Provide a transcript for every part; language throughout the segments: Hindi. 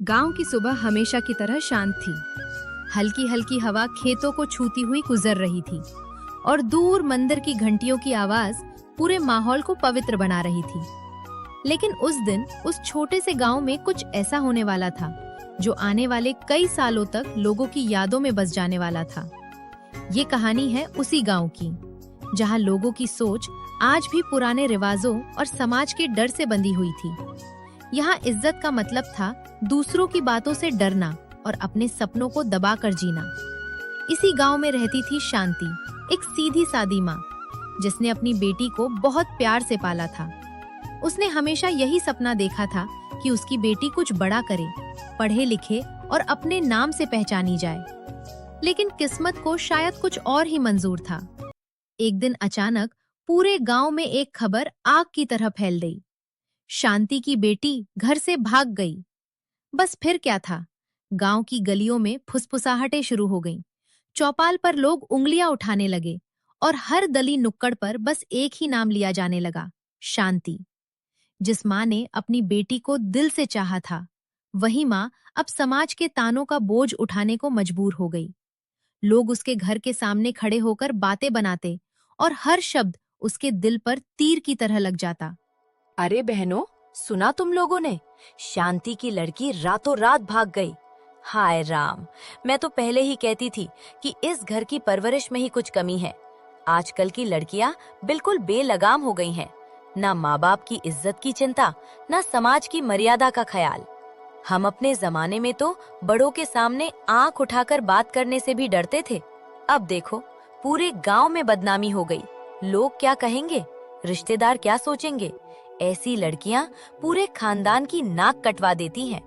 गांव की सुबह हमेशा की तरह शांत थी। हल्की हल्की हवा खेतों को छूती हुई गुजर रही थी और दूर मंदिर की घंटियों की आवाज पूरे माहौल को पवित्र बना रही थी। लेकिन उस दिन उस छोटे से गांव में कुछ ऐसा होने वाला था जो आने वाले कई सालों तक लोगों की यादों में बस जाने वाला था। ये कहानी है उसी गांव की, जहां लोगों की सोच आज भी पुराने रिवाजों और समाज के डर से बंधी हुई थी। यहाँ इज्जत का मतलब था दूसरों की बातों से डरना और अपने सपनों को दबाकर जीना। इसी गांव में रहती थी शांति, एक सीधी सादी माँ जिसने अपनी बेटी को बहुत प्यार से पाला था। उसने हमेशा यही सपना देखा था कि उसकी बेटी कुछ बड़ा करे, पढ़े लिखे और अपने नाम से पहचानी जाए। लेकिन किस्मत को शायद कुछ और ही मंजूर था। एक दिन अचानक पूरे गांव में एक खबर आग की तरह फैल गई। शांति की बेटी घर से भाग गई। बस फिर क्या था, गांव की गलियों में फुसफुसाहटें शुरू हो गईं। चौपाल पर लोग उंगलियां उठाने लगे और हर गली नुक्कड़ पर बस एक ही नाम लिया जाने लगा, शांति। जिस माँ ने अपनी बेटी को दिल से चाहा था, वही माँ अब समाज के तानों का बोझ उठाने को मजबूर हो गई। लोग उसके घर के सामने खड़े होकर बातें बनाते और हर शब्द उसके दिल पर तीर की तरह लग जाता। अरे बहनों, सुना तुम लोगों ने? शांति की लड़की रातों रात भाग गई। हाय राम, मैं तो पहले ही कहती थी कि इस घर की परवरिश में ही कुछ कमी है। आजकल की लड़कियां बिल्कुल बेलगाम हो गई हैं। ना माँ बाप की इज्जत की चिंता, ना समाज की मर्यादा का ख्याल। हम अपने जमाने में तो बड़ों के सामने आंख उठाकर बात करने से भी डरते थे। अब देखो, पूरे गांव में बदनामी हो गई। लोग क्या कहेंगे, रिश्तेदार क्या सोचेंगे? ऐसी लड़कियां पूरे खानदान की नाक कटवा देती हैं।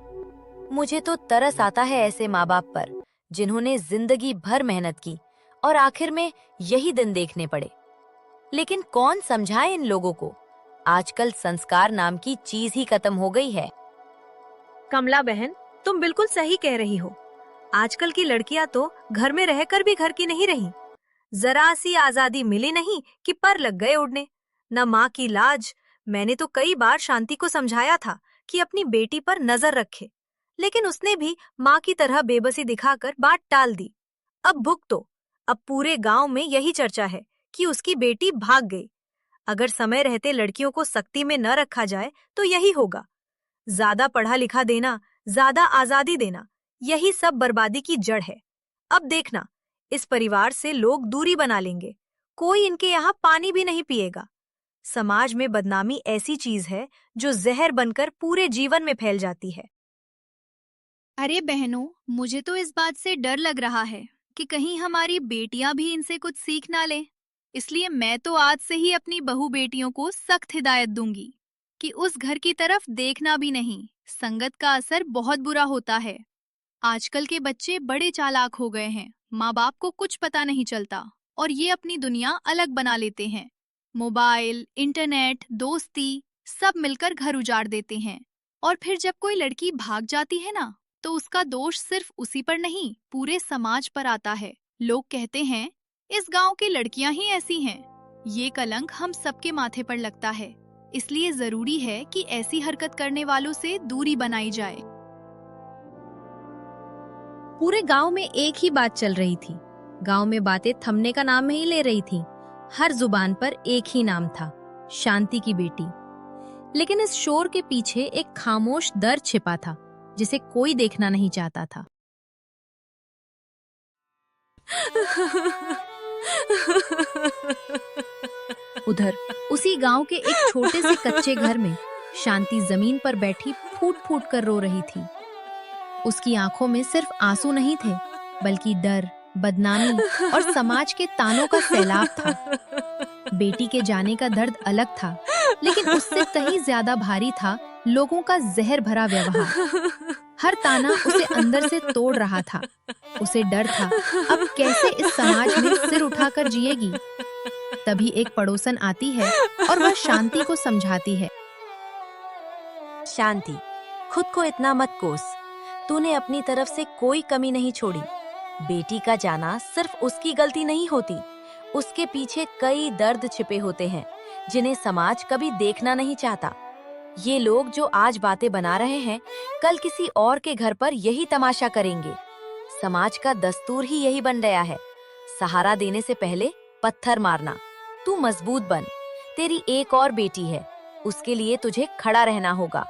मुझे तो तरस आता है ऐसे माँ बाप पर, जिन्होंने जिंदगी भर मेहनत की और आखिर में यही दिन देखने पड़े। लेकिन कौन समझाए इन लोगों को? आजकल संस्कार नाम की चीज ही खत्म हो गई है। कमला बहन, तुम बिल्कुल सही कह रही हो। आजकल की लड़कियां तो घर में रहकर भी घर की नहीं रही। जरा सी आजादी मिली नहीं कि पर लग गए उड़ने। न माँ की लाज। मैंने तो कई बार शांति को समझाया था कि अपनी बेटी पर नजर रखे, लेकिन उसने भी माँ की तरह बेबसी दिखाकर बात टाल दी। अब भुगतो। अब पूरे गांव में यही चर्चा है कि उसकी बेटी भाग गई। अगर समय रहते लड़कियों को सख्ती में न रखा जाए तो यही होगा। ज्यादा पढ़ा लिखा देना, ज्यादा आजादी देना, यही सब बर्बादी की जड़ है। अब देखना, इस परिवार से लोग दूरी बना लेंगे। कोई इनके यहाँ पानी भी नहीं पिएगा। समाज में बदनामी ऐसी चीज है जो जहर बनकर पूरे जीवन में फैल जाती है। अरे बहनों, मुझे तो इस बात से डर लग रहा है कि कहीं हमारी बेटियां भी इनसे कुछ सीख ना लें। इसलिए मैं तो आज से ही अपनी बहू बेटियों को सख्त हिदायत दूंगी कि उस घर की तरफ देखना भी नहीं। संगत का असर बहुत बुरा होता है। आजकल के बच्चे बड़े चालाक हो गए हैं। माँ बाप को कुछ पता नहीं चलता और ये अपनी दुनिया अलग बना लेते हैं। मोबाइल, इंटरनेट, दोस्ती सब मिलकर घर उजाड़ देते हैं। और फिर जब कोई लड़की भाग जाती है ना, तो उसका दोष सिर्फ उसी पर नहीं, पूरे समाज पर आता है। लोग कहते हैं इस गांव की लड़कियां ही ऐसी हैं। ये कलंक हम सबके माथे पर लगता है। इसलिए जरूरी है कि ऐसी हरकत करने वालों से दूरी बनाई जाए। पूरे गांव में एक ही बात चल रही थी। गांव में बातें थमने का नाम ही ले रही थी। हर जुबान पर एक ही नाम था, शांति की बेटी। लेकिन इस शोर के पीछे एक खामोश दर्द छिपा था, जिसे कोई देखना नहीं चाहता था। उधर उसी गांव के एक छोटे से कच्चे घर में शांति जमीन पर बैठी फूट फूट कर रो रही थी। उसकी आंखों में सिर्फ आंसू नहीं थे, बल्कि डर, बदनामी और समाज के तानों का सैलाब था। बेटी के जाने का दर्द अलग था, लेकिन उससे कहीं ज्यादा भारी था लोगों का जहर भरा व्यवहार। हर ताना उसे अंदर से तोड़ रहा था। उसे डर था, अब कैसे इस समाज में सिर उठाकर जिएगी। तभी एक पड़ोसन आती है और वह शांति को समझाती है। शांति, खुद को इतना मत कोस। तूने अपनी तरफ से कोई कमी नहीं छोड़ी। बेटी का जाना सिर्फ उसकी गलती नहीं होती। उसके पीछे कई दर्द छिपे होते हैं, जिन्हें समाज कभी देखना नहीं चाहता। ये लोग जो आज बातें बना रहे हैं, कल किसी और के घर पर यही तमाशा करेंगे। समाज का दस्तूर ही यही बन गया है, सहारा देने से पहले पत्थर मारना। तू मजबूत बन, तेरी एक और बेटी है, उसके लिए तुझे खड़ा रहना होगा।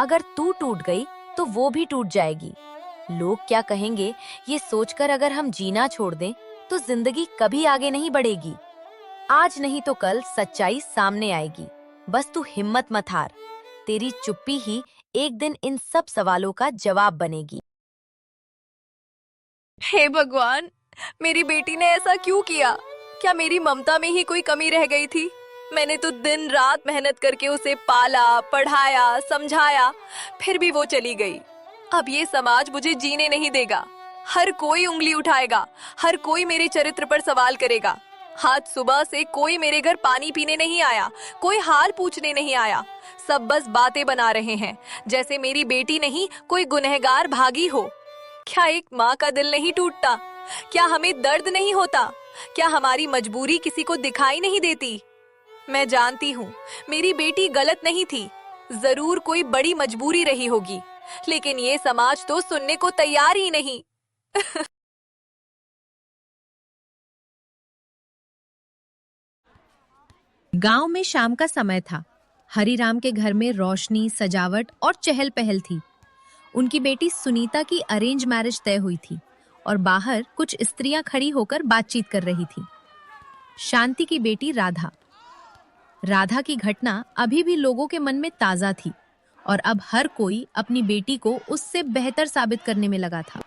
अगर तू टूट गई तो वो भी टूट जाएगी। लोग क्या कहेंगे, ये सोचकर अगर हम जीना छोड़ दें तो जिंदगी कभी आगे नहीं बढ़ेगी। आज नहीं तो कल सच्चाई सामने आएगी। बस तू हिम्मत मत हार, तेरी चुप्पी ही एक दिन इन सब सवालों का जवाब बनेगी। हे भगवान, मेरी बेटी ने ऐसा क्यों किया? क्या मेरी ममता में ही कोई कमी रह गई थी? मैंने तो दिन रात मेहनत करके उसे पाला, पढ़ाया, समझाया, फिर भी वो चली गई। अब ये समाज मुझे जीने नहीं देगा। हर कोई उंगली उठाएगा, हर कोई मेरे चरित्र पर सवाल करेगा। आज सुबह से कोई मेरे घर पानी पीने नहीं आया, कोई हाल पूछने नहीं आया। सब बस बातें बना रहे हैं, जैसे मेरी बेटी नहीं कोई गुनहगार भागी हो। क्या एक माँ का दिल नहीं टूटता? क्या हमें दर्द नहीं होता? क्या हमारी मजबूरी किसी को दिखाई नहीं देती? मैं जानती हूँ मेरी बेटी गलत नहीं थी, जरूर कोई बड़ी मजबूरी रही होगी, लेकिन ये समाज तो सुनने को तैयार ही नहीं। गांव में शाम का समय था। हरिराम के घर में रोशनी, सजावट और चहल पहल थी। उनकी बेटी सुनीता की अरेंज मैरिज तय हुई थी और बाहर कुछ स्त्रियां खड़ी होकर बातचीत कर रही थी। शांति की बेटी राधा। राधा की घटना अभी भी लोगों के मन में ताजा थी और अब हर कोई अपनी बेटी को उससे बेहतर साबित करने में लगा था।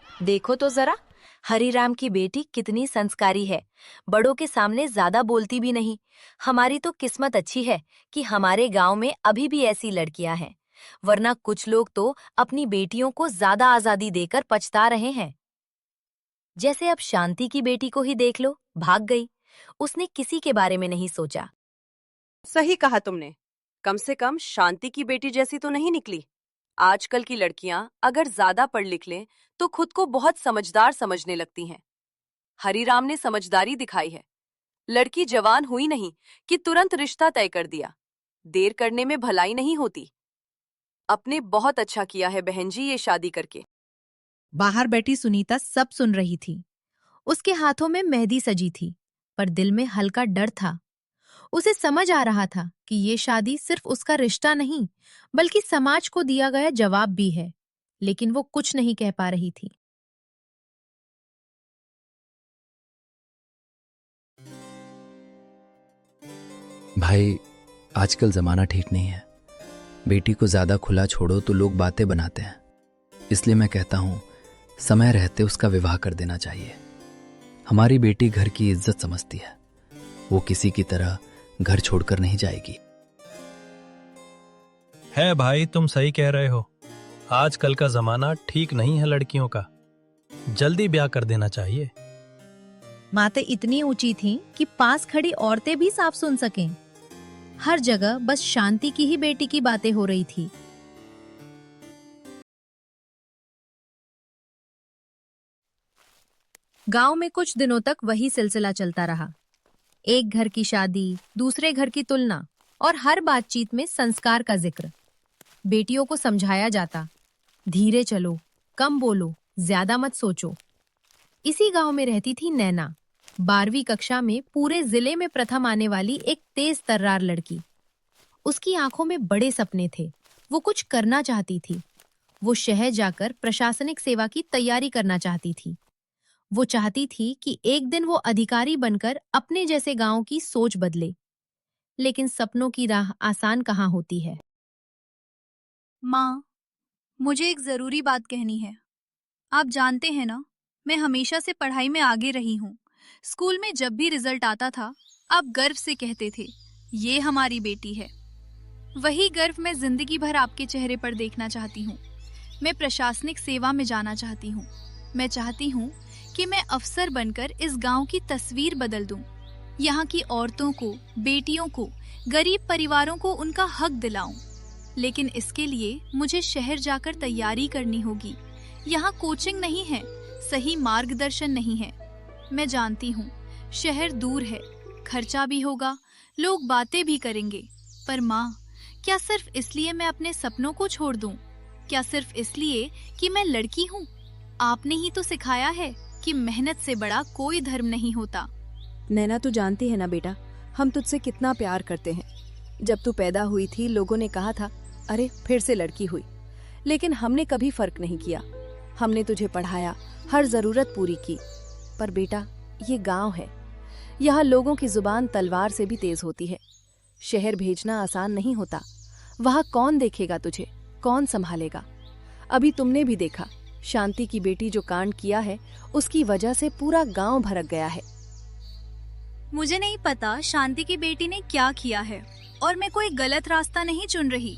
देखो तो जरा, हरिराम की बेटी कितनी संस्कारी है, बड़ों के सामने ज्यादा बोलती भी नहीं। हमारी तो किस्मत अच्छी है कि हमारे गांव में अभी भी ऐसी लड़कियां हैं, वरना कुछ लोग तो अपनी बेटियों को ज्यादा आजादी देकर पछता रहे हैं। जैसे अब शांति की बेटी को ही देख लो, भाग गई। उसने किसी के बारे में नहीं सोचा। सही कहा तुमने, कम से कम शांति की बेटी जैसी तो नहीं निकली। आजकल की लड़कियां अगर ज्यादा पढ़ लिख लें तो खुद को बहुत समझदार समझने लगती हैं। हरिराम ने समझदारी दिखाई है। लड़की जवान हुई नहीं कि तुरंत रिश्ता तय कर दिया। देर करने में भलाई नहीं होती। आपने बहुत अच्छा किया है बहन जी ये शादी करके। बाहर बैठी सुनीता सब सुन रही थी। उसके हाथों में मेहंदी सजी थी, पर दिल में हल्का डर था। उसे समझ आ रहा था कि ये शादी सिर्फ उसका रिश्ता नहीं, बल्कि समाज को दिया गया जवाब भी है, लेकिन वो कुछ नहीं कह पा रही थी। भाई, आजकल जमाना ठीक नहीं है। बेटी को ज्यादा खुला छोड़ो तो लोग बातें बनाते हैं। इसलिए मैं कहता हूं, समय रहते उसका विवाह कर देना चाहिए। हमारी बेटी घर की इज्जत समझती है, वो किसी की तरह घर छोड़कर नहीं जाएगी। है भाई, तुम सही कह रहे हो। आजकल का जमाना ठीक नहीं है लड़कियों का, जल्दी ब्याह कर देना चाहिए। बातें इतनी ऊंची थीं कि पास खड़ी औरतें भी साफ सुन सकें। हर जगह बस शांति की ही बेटी की बातें हो रही थी। गांव में कुछ दिनों तक वही सिलसिला चलता रहा। एक घर की शादी, दूसरे घर की तुलना और हर बातचीत में संस्कार का जिक्र। बेटियों को समझाया जाता, धीरे चलो, कम बोलो, ज्यादा मत सोचो। इसी गांव में रहती थी नैना, 12वीं कक्षा में पूरे जिले में प्रथम आने वाली एक तेज तर्रार लड़की। उसकी आंखों में बड़े सपने थे। वो कुछ करना चाहती थी। वो शहर जाकर प्रशासनिक सेवा की तैयारी करना चाहती थी। वो चाहती थी कि एक दिन वो अधिकारी बनकर अपने जैसे गांव की सोच बदले। लेकिन सपनों की राह आसान कहाँ होती है। माँ, मुझे एक जरूरी बात कहनी है। आप जानते हैं ना, मैं हमेशा से पढ़ाई में आगे रही हूँ। स्कूल में जब भी रिजल्ट आता था, आप गर्व से कहते थे, ये हमारी बेटी है। वही गर्व मैं जिंदगी भर आपके चेहरे पर देखना चाहती हूँ। मैं प्रशासनिक सेवा में जाना चाहती हूँ। मैं चाहती हूँ कि मैं अफसर बनकर इस गांव की तस्वीर बदल दूं। यहाँ की औरतों को, बेटियों को, गरीब परिवारों को उनका हक दिलाऊं। लेकिन इसके लिए मुझे शहर जाकर तैयारी करनी होगी। यहाँ कोचिंग नहीं है, सही मार्गदर्शन नहीं है। मैं जानती हूँ शहर दूर है, खर्चा भी होगा, लोग बातें भी करेंगे, पर माँ, क्या सिर्फ इसलिए मैं अपने सपनों को छोड़ दूं? क्या सिर्फ इसलिए कि मैं लड़की हूँ? आपने ही तो सिखाया है कि मेहनत से बड़ा कोई धर्म नहीं होता। नैना, तू जानती है ना बेटा, हम तुझसे कितना प्यार करते हैं। जब तू पैदा हुई थी लोगों ने कहा था, अरे फिर से लड़की हुई, लेकिन हमने कभी फर्क नहीं किया। हमने तुझे पढ़ाया, हर जरूरत पूरी की। पर बेटा, ये गांव है, यहाँ लोगों की जुबान तलवार से भी तेज होती है। शहर भेजना आसान नहीं होता। वहाँ कौन देखेगा तुझे, कौन संभालेगा? अभी तुमने भी देखा, शांति की बेटी जो कांड किया है, उसकी वजह से पूरा गांव भड़क गया है। मुझे नहीं पता शांति की बेटी ने क्या किया है, और मैं कोई गलत रास्ता नहीं चुन रही।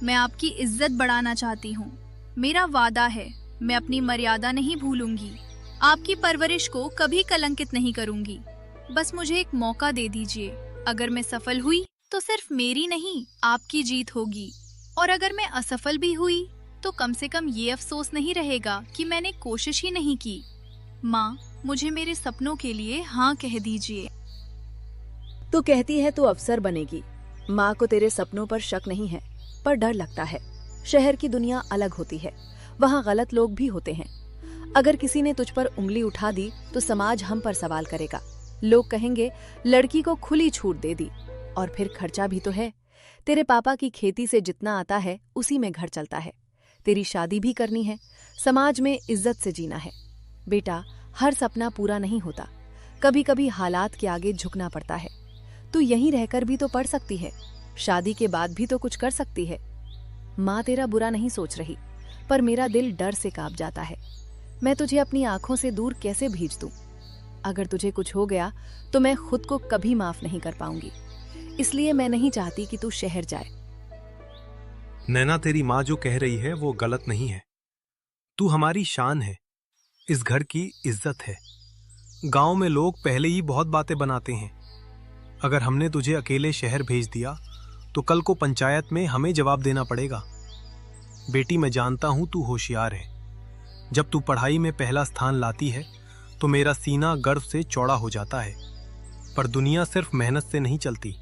मैं आपकी इज्जत बढ़ाना चाहती हूँ। मेरा वादा है, मैं अपनी मर्यादा नहीं भूलूंगी। आपकी परवरिश को कभी कलंकित नहीं करूंगी। बस मुझे एक मौका दे दीजिए। अगर मैं सफल हुई तो सिर्फ मेरी नहीं, आपकी जीत होगी। और अगर मैं असफल भी हुई तो कम से कम ये अफसोस नहीं रहेगा कि मैंने कोशिश ही नहीं की। माँ, मुझे मेरे सपनों के लिए हाँ कह दीजिए। तू कहती है तू अफसर बनेगी। माँ को तेरे सपनों पर शक नहीं है, पर डर लगता है। शहर की दुनिया अलग होती है, वहाँ गलत लोग भी होते हैं। अगर किसी ने तुझ पर उंगली उठा दी तो समाज हम पर सवाल करेगा। लोग कहेंगे लड़की को खुली छूट दे दी। और फिर खर्चा भी तो है। तेरे पापा की खेती से जितना आता है उसी में घर चलता है। तेरी शादी भी करनी है, समाज में इज्जत से जीना है। बेटा, हर सपना पूरा नहीं होता। कभी कभी हालात के आगे झुकना पड़ता है। तू यहीं रहकर भी तो पढ़ सकती है, शादी के बाद भी तो कुछ कर सकती है। माँ तेरा बुरा नहीं सोच रही, पर मेरा दिल डर से कांप जाता है। मैं तुझे अपनी आंखों से दूर कैसे भेज दूं? अगर तुझे कुछ हो गया तो मैं खुद को कभी माफ नहीं कर पाऊंगी। इसलिए मैं नहीं चाहती कि तू शहर जाए। नैना, तेरी माँ जो कह रही है वो गलत नहीं है। तू हमारी शान है, इस घर की इज्जत है। गांव में लोग पहले ही बहुत बातें बनाते हैं। अगर हमने तुझे अकेले शहर भेज दिया तो कल को पंचायत में हमें जवाब देना पड़ेगा। बेटी, मैं जानता हूं तू होशियार है। जब तू पढ़ाई में पहला स्थान लाती है तो मेरा सीना गर्व से चौड़ा हो जाता है। पर दुनिया सिर्फ मेहनत से नहीं चलती,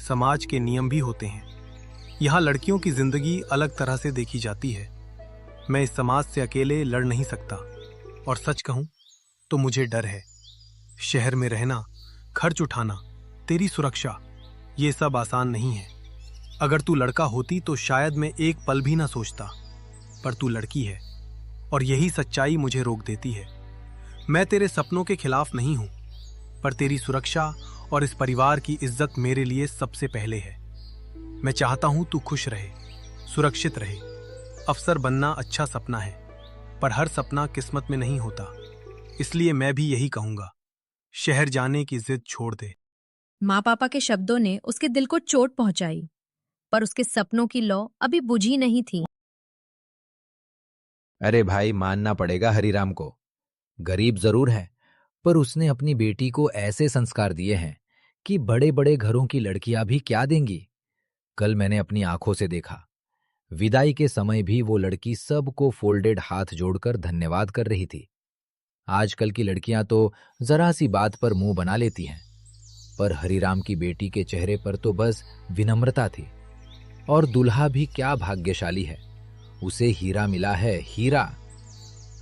समाज के नियम भी होते हैं। यहाँ लड़कियों की जिंदगी अलग तरह से देखी जाती है। मैं इस समाज से अकेले लड़ नहीं सकता। और सच कहूं तो मुझे डर है। शहर में रहना, खर्च उठाना, तेरी सुरक्षा, ये सब आसान नहीं है। अगर तू लड़का होती तो शायद मैं एक पल भी ना सोचता, पर तू लड़की है और यही सच्चाई मुझे रोक देती है। मैं तेरे सपनों के खिलाफ नहीं हूं, पर तेरी सुरक्षा और इस परिवार की इज्जत मेरे लिए सबसे पहले है। मैं चाहता हूं तू खुश रहे, सुरक्षित रहे। अफसर बनना अच्छा सपना है, पर हर सपना किस्मत में नहीं होता। इसलिए मैं भी यही कहूंगा, शहर जाने की जिद छोड़ दे। माँ पापा के शब्दों ने उसके दिल को चोट पहुंचाई, पर उसके सपनों की लौ अभी बुझी नहीं थी। अरे भाई, मानना पड़ेगा हरिराम को। गरीब जरूर है, पर उसने अपनी बेटी को ऐसे संस्कार दिए हैं कि बड़े बड़े घरों की लड़कियां भी क्या देंगी। कल मैंने अपनी आंखों से देखा, विदाई के समय भी वो लड़की सबको फोल्डेड हाथ जोड़कर धन्यवाद कर रही थी। आजकल की लड़कियां तो जरा सी बात पर मुंह बना लेती हैं, पर हरिराम की बेटी के चेहरे पर तो बस विनम्रता थी। और दूल्हा भी क्या भाग्यशाली है, उसे हीरा मिला है, हीरा।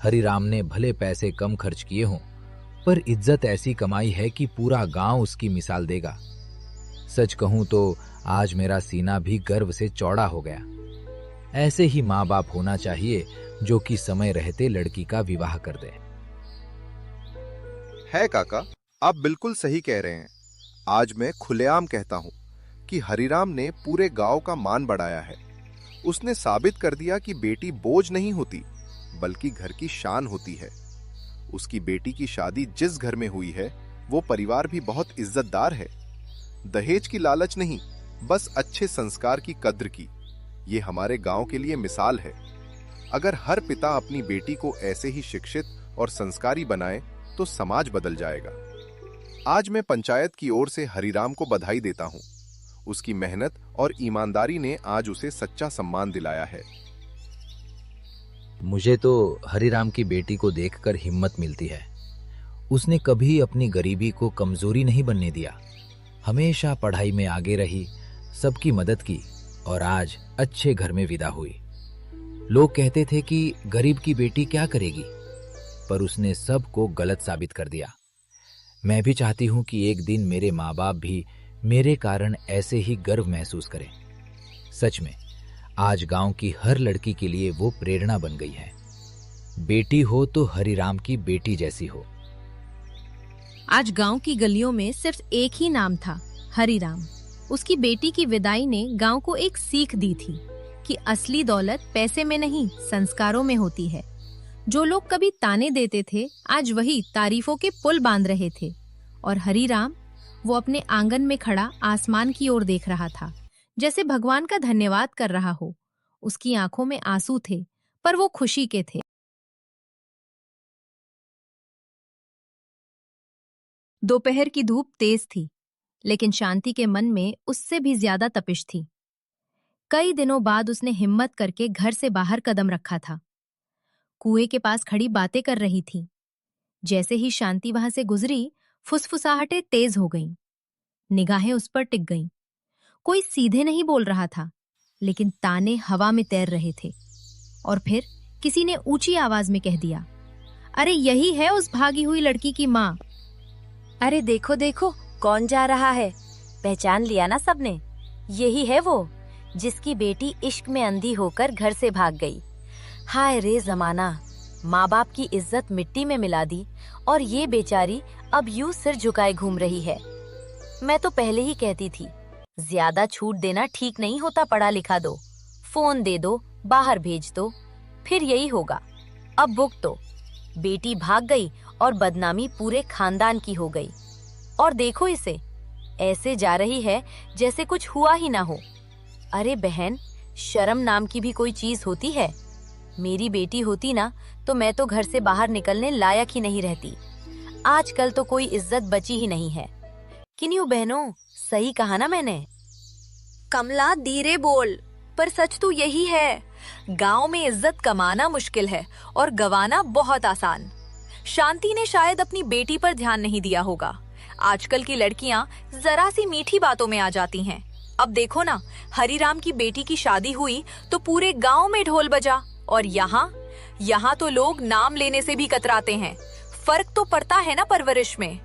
हरिराम ने भले पैसे कम खर्च किए हों, पर इज्जत ऐसी कमाई है कि पूरा गांव उसकी मिसाल देगा। सच कहूं तो आज मेरा सीना भी गर्व से चौड़ा हो गया। ऐसे ही माँ बाप होना चाहिए जो कि समय रहते लड़की का विवाह कर दे। है काका, आप बिल्कुल सही कह रहे हैं। आज मैं खुलेआम कहता हूं कि हरिराम ने पूरे गांव का मान बढ़ाया है। उसने साबित कर दिया कि बेटी बोझ नहीं होती, बल्कि घर की शान होती है। उसकी बेटी की शादी जिस घर में हुई है वो परिवार भी बहुत इज्जतदार है। दहेज की लालच नहीं, बस अच्छे संस्कार की कद्र की। ये हमारे गांव के लिए मिसाल है। अगर हर पिता अपनी बेटी को ऐसे ही शिक्षित और संस्कारी बनाए तो समाज बदल जाएगा। आज मैं पंचायत की ओर से हरिराम को बधाई देता हूं। उसकी मेहनत और ईमानदारी ने आज उसे सच्चा सम्मान दिलाया है। मुझे तो हरिराम की बेटी को देखकर हिम्मत मिलती है। उसने कभी अपनी गरीबी को कमजोरी नहीं बनने दिया। हमेशा पढ़ाई में आगे रही, सबकी मदद की और आज अच्छे घर में विदा हुई। लोग कहते थे कि गरीब की बेटी क्या करेगी, पर उसने सबको गलत साबित कर दिया। मैं भी चाहती हूं कि एक दिन मेरे माँ बाप भी मेरे कारण ऐसे ही गर्व महसूस करें। सच में आज गांव की हर लड़की के लिए वो प्रेरणा बन गई है। बेटी हो तो हरिराम की बेटी जैसी हो। आज गांव की गलियों में सिर्फ एक ही नाम था, हरिराम। उसकी बेटी की विदाई ने गांव को एक सीख दी थी कि असली दौलत पैसे में नहीं, संस्कारों में होती है। जो लोग कभी ताने देते थे, आज वही तारीफों के पुल बांध रहे थे। और हरिराम, वो अपने आंगन में खड़ा आसमान की ओर देख रहा था, जैसे भगवान का धन्यवाद कर रहा हो। उसकी आंखों में आंसू थे, पर वो खुशी के थे। दोपहर की धूप तेज थी, लेकिन शांति के मन में उससे भी ज्यादा तपिश थी। कई दिनों बाद उसने हिम्मत करके घर से बाहर कदम रखा था। कुएं के पास खड़ी बातें कर रही थी। जैसे ही शांति वहां से गुजरी, फुसफुसाहटें तेज हो गईं। निगाहें उस पर टिक गईं। कोई सीधे नहीं बोल रहा था, लेकिन ताने हवा में तैर रहे थे। और फिर किसी ने ऊंची आवाज में कह दिया, अरे यही है उस भागी हुई लड़की की माँ। अरे देखो देखो, कौन जा रहा है? पहचान लिया ना सबने? यही है वो जिसकी बेटी इश्क में अंधी होकर घर से भाग गई। हाय रे जमाना, माँ बाप की इज्जत मिट्टी में मिला दी और ये बेचारी अब यूं सिर झुकाए घूम रही है। मैं तो पहले ही कहती थी, ज्यादा छूट देना ठीक नहीं होता। पढ़ा लिखा दो, फोन दे दो, बाहर भेज दो, फिर यही होगा। अब भुगतो। बेटी भाग गई और बदनामी पूरे खानदान की हो गई। और देखो इसे, ऐसे जा रही है जैसे कुछ हुआ ही ना हो। अरे बहन, शर्म नाम की भी कोई चीज होती है? मेरी बेटी होती ना तो मैं तो घर से बाहर निकलने लायक ही नहीं रहती। आजकल तो कोई इज्जत बची ही नहीं है। किन्हीं बहनों, सही कहा ना मैंने? कमला धीरे बोल, पर सच तो यही है। गांव में इज्जत कमाना मुश्किल है और गवाना बहुत आसान। शांति ने शायद अपनी बेटी पर ध्यान नहीं दिया होगा। आजकल की लड़कियां जरा सी मीठी बातों में आ जाती हैं। अब देखो ना, हरिराम की बेटी की शादी हुई तो पूरे गांव में ढोल बजा, और यहाँ तो लोग नाम लेने से भी कतराते हैं। फर्क तो पड़ता है ना परवरिश में।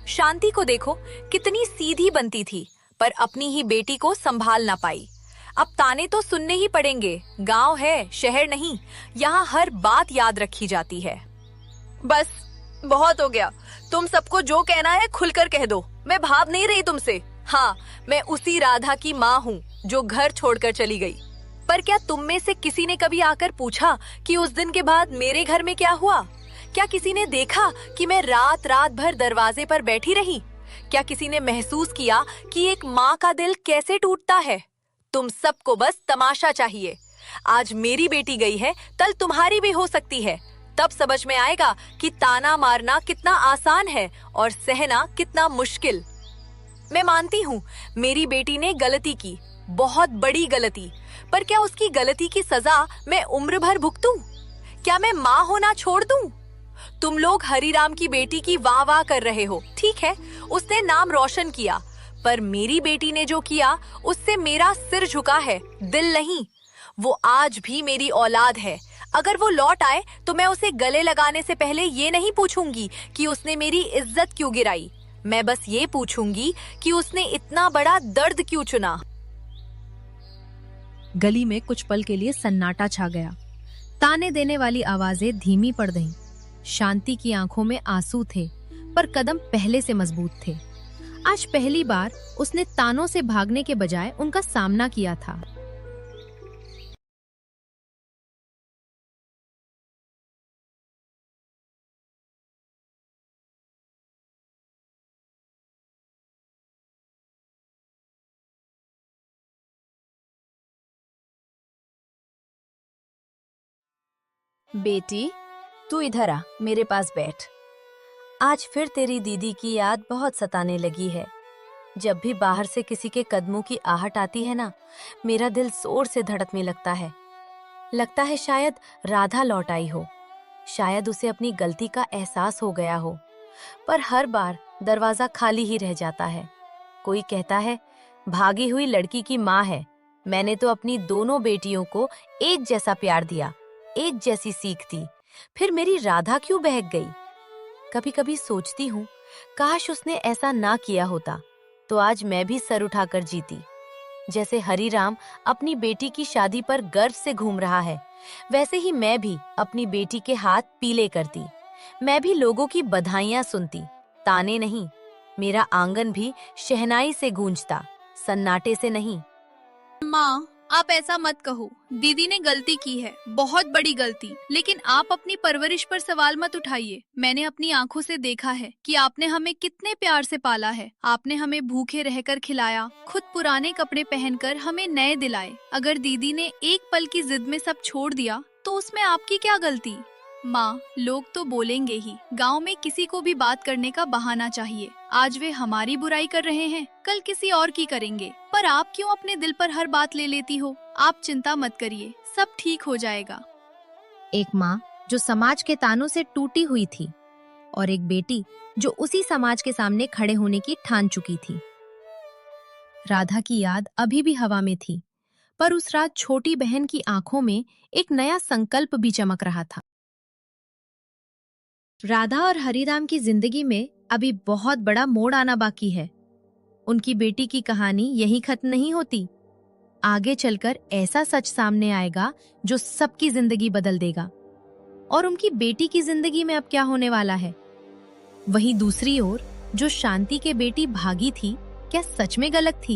शांति को देखो, कितनी सीधी बनती थी, पर अपनी ही बेटी को संभाल ना पाई। अब ताने तो सुनने ही पड़ेंगे। गांव है, शहर नहीं। यहाँ हर बात याद रखी जाती है। बस, बहुत हो गया। तुम सबको जो कहना है खुलकर कह दो। मैं भाग नहीं रही तुमसे। हाँ, मैं उसी राधा की माँ हूँ जो घर छोड़कर चली गई। पर क्या तुम में से किसी ने कभी आकर पूछा कि उस दिन के बाद मेरे घर में क्या हुआ? क्या किसी ने देखा कि मैं रात रात भर दरवाजे पर बैठी रही? क्या किसी ने महसूस किया कि एक माँ का दिल कैसे टूटता है? तुम सबको बस तमाशा चाहिए। आज मेरी बेटी गई है, कल तुम्हारी भी हो सकती है। तब समझ में आएगा कि ताना मारना कितना आसान है और सहना कितना मुश्किल। मैं मानती हूँ मेरी बेटी ने गलती की, बहुत बड़ी गलती। पर क्या उसकी गलती की सजा मैं उम्र भर भुगतूं? क्या मैं माँ होना छोड़ दूं? तुम लोग हरिराम की बेटी की वाह वाह कर रहे हो, ठीक है, उसने नाम रोशन किया। पर मेरी बेटी ने जो किया उससे मेरा सिर झुका है, दिल नहीं। वो आज भी मेरी औलाद है। अगर वो लौट आए तो मैं उसे गले लगाने से पहले ये नहीं पूछूंगी कि उसने मेरी इज्जत क्यों गिराई। मैं बस ये पूछूंगी कि उसने इतना बड़ा दर्द क्यों चुना। गली में कुछ पल के लिए सन्नाटा छा गया। ताने देने वाली आवाजें धीमी पड़ गईं। शांति की आंखों में आंसू थे, पर कदम पहले से मजबूत थे। आज पहली बार उसने तानों से भागने के बजाय उनका सामना किया था। बेटी, तू इधर आ, मेरे पास बैठ। आज फिर तेरी दीदी की याद बहुत सताने लगी है। जब भी बाहर से किसी के कदमों की आहट आती है ना, मेरा दिल जोर से धड़कने लगता है। लगता है शायद राधा लौट आई हो, शायद उसे अपनी गलती का एहसास हो गया हो। पर हर बार दरवाजा खाली ही रह जाता है। कोई कहता है भागी हुई लड़की की माँ है, मैंने तो अपनी दोनों बेटियों को एक जैसा प्यार दिया, एक जैसी सीख दी। फिर मेरी राधा क्यों बहक गई? कभी कभी सोचती हूँ, काश उसने ऐसा ना किया होता तो आज मैं भी सर उठाकर जीती। जैसे हरीराम अपनी बेटी की शादी पर गर्व से घूम रहा है, वैसे ही मैं भी अपनी बेटी के हाथ पीले करती। मैं भी लोगों की बधाइयां सुनती, ताने नहीं। मेरा आंगन भी शहनाई से गूंजता, सन्नाटे से नहीं। माँ, आप ऐसा मत कहो। दीदी ने गलती की है, बहुत बड़ी गलती। लेकिन आप अपनी परवरिश पर सवाल मत उठाइए। मैंने अपनी आंखों से देखा है कि आपने हमें कितने प्यार से पाला है। आपने हमें भूखे रहकर खिलाया, खुद पुराने कपड़े पहनकर हमें नए दिलाए। अगर दीदी ने एक पल की जिद में सब छोड़ दिया तो उसमें आपकी क्या गलती? माँ, लोग तो बोलेंगे ही। गांव में किसी को भी बात करने का बहाना चाहिए। आज वे हमारी बुराई कर रहे हैं, कल किसी और की करेंगे। पर आप क्यों अपने दिल पर हर बात ले लेती हो? आप चिंता मत करिए, सब ठीक हो जाएगा। एक माँ जो समाज के तानों से टूटी हुई थी और एक बेटी जो उसी समाज के सामने खड़े होने की ठान चुकी थी। राधा की याद अभी भी हवा में थी, पर उस रात छोटी बहन की आंखों में एक नया संकल्प भी चमक रहा था। राधा और हरिराम की जिंदगी में अभी बहुत बड़ा मोड़ आना बाकी है। उनकी बेटी की कहानी यहीं खत्म नहीं होती। आगे चलकर ऐसा सच सामने आएगा जो सबकी जिंदगी बदल देगा। और उनकी बेटी की जिंदगी में अब क्या होने वाला है? वहीं दूसरी ओर जो शांति के बेटी भागी थी, क्या सच में गलत थी?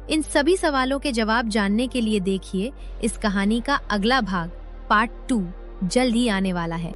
इन सभी सवालों के जवाब जानने के लिए देखिए इस कहानी का अगला भाग, पार्ट 2 जल्द ही आने वाला है।